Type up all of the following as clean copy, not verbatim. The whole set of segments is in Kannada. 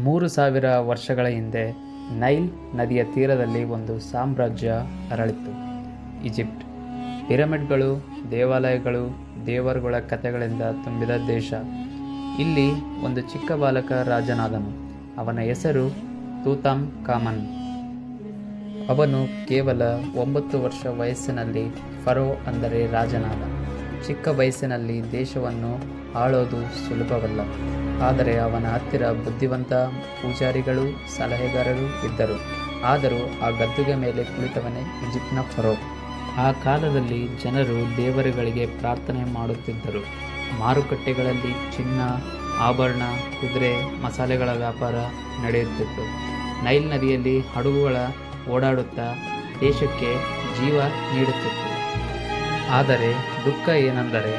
3000 ವರ್ಷಗಳ ಹಿಂದೆ ನೈಲ್ ನದಿಯ ತೀರದಲ್ಲಿ ಒಂದು ಸಾಮ್ರಾಜ್ಯ ಅರಳಿತು. ಈಜಿಪ್ಟ್. ಪಿರಮಿಡ್ಗಳು, ದೇವಾಲಯಗಳು, ದೇವರುಗಳ ಕಥೆಗಳಿಂದ ತುಂಬಿದ ದೇಶ. ಇಲ್ಲಿ ಒಂದು ಚಿಕ್ಕ ಬಾಲಕ ರಾಜನಾದನು. ಅವನ ಹೆಸರು ತೂತಂಖಾಮನ್. ಅವನು ಕೇವಲ 9 ವರ್ಷ ವಯಸ್ಸಿನಲ್ಲಿ ಫರೋ ಅಂದರೆ ರಾಜನಾದ. ಚಿಕ್ಕ ವಯಸ್ಸಿನಲ್ಲಿ ದೇಶವನ್ನು ಆಳೋದು ಸುಲಭವಲ್ಲ. ಆದರೆ ಅವನ ಹತ್ತಿರ ಬುದ್ಧಿವಂತ ಪೂಜಾರಿಗಳು, ಸಲಹೆಗಾರರು ಇದ್ದರು. ಆದರೂ ಆ ಗದ್ದುಗೆ ಮೇಲೆ ಕುಳಿತವನೇ ಈಜಿಪ್ಟ್ನ ಫರೋ. ಆ ಕಾಲದಲ್ಲಿ ಜನರು ದೇವರುಗಳಿಗೆ ಪ್ರಾರ್ಥನೆ ಮಾಡುತ್ತಿದ್ದರು. ಮಾರುಕಟ್ಟೆಗಳಲ್ಲಿ ಚಿನ್ನ, ಆಭರಣ, ಕುದುರೆ, ಮಸಾಲೆಗಳ ವ್ಯಾಪಾರ ನಡೆಯುತ್ತಿತ್ತು. ನೈಲ್ ನದಿಯಲ್ಲಿ ಹಡಗುಗಳ ಓಡಾಡುತ್ತಾ ದೇಶಕ್ಕೆ ಜೀವ ನೀಡುತ್ತಿತ್ತು. ಆದರೆ ದುಃಖ ಏನೆಂದರೆ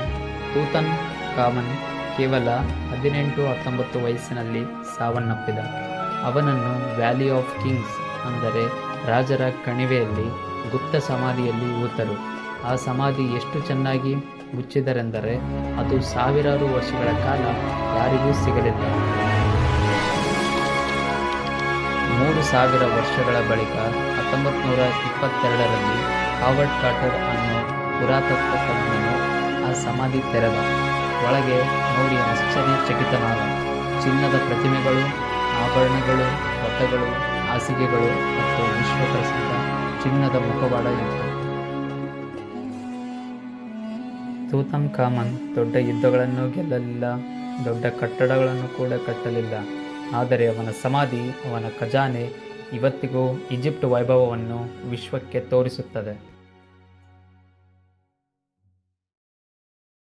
ತೂತಂಖಾಮನ್ ಕೇವಲ 18-19 ವಯಸ್ಸಿನಲ್ಲಿ ಸಾವನ್ನಪ್ಪಿದ. ಅವನನ್ನು ವ್ಯಾಲಿ ಆಫ್ ಕಿಂಗ್ಸ್ ಅಂದರೆ ರಾಜರ ಕಣಿವೆಯಲ್ಲಿ ಗುಪ್ತ ಸಮಾಧಿಯಲ್ಲಿ ಹೂತರು. ಆ ಸಮಾಧಿ ಎಷ್ಟು ಚೆನ್ನಾಗಿ ಮುಚ್ಚಿದರೆಂದರೆ ಅದು ಸಾವಿರಾರು ವರ್ಷಗಳ ಕಾಲ ಯಾರಿಗೂ ಸಿಗಲಿಲ್ಲ. 3000 ವರ್ಷಗಳ ಬಳಿಕ 1922ರಲ್ಲಿ ಹಾವರ್ಡ್ ಕಾರ್ಟರ್ ಅನ್ನೋ ಪುರಾತತ್ವ ತಜ್ಞನು ಆ ಸಮಾಧಿ ತೆರೆದ. ಒಳಗೆ ನೋಡಿ ಆಶ್ಚರ್ಯಚಕಿತನಾದ. ಚಿನ್ನದ ಪ್ರತಿಮೆಗಳು, ಆಭರಣಗಳು, ರಥಗಳು, ಹಾಸಿಗೆಗಳು ಮತ್ತು ವಿಶ್ವಪ್ರಸಿದ್ಧ ಚಿನ್ನದ ಮುಖವಾಡ ಇತ್ತು. ತೂತಂಖಾಮನ್ ದೊಡ್ಡ ಯುದ್ಧಗಳನ್ನು ಗೆಲ್ಲಲಿಲ್ಲ, ದೊಡ್ಡ ಕಟ್ಟಡಗಳನ್ನು ಕೂಡ ಕಟ್ಟಲಿಲ್ಲ. ಆದರೆ ಅವನ ಸಮಾಧಿ, ಅವನ ಖಜಾನೆ ಇವತ್ತಿಗೂ ಈಜಿಪ್ಟ್ ವೈಭವವನ್ನು ವಿಶ್ವಕ್ಕೆ ತೋರಿಸುತ್ತದೆ.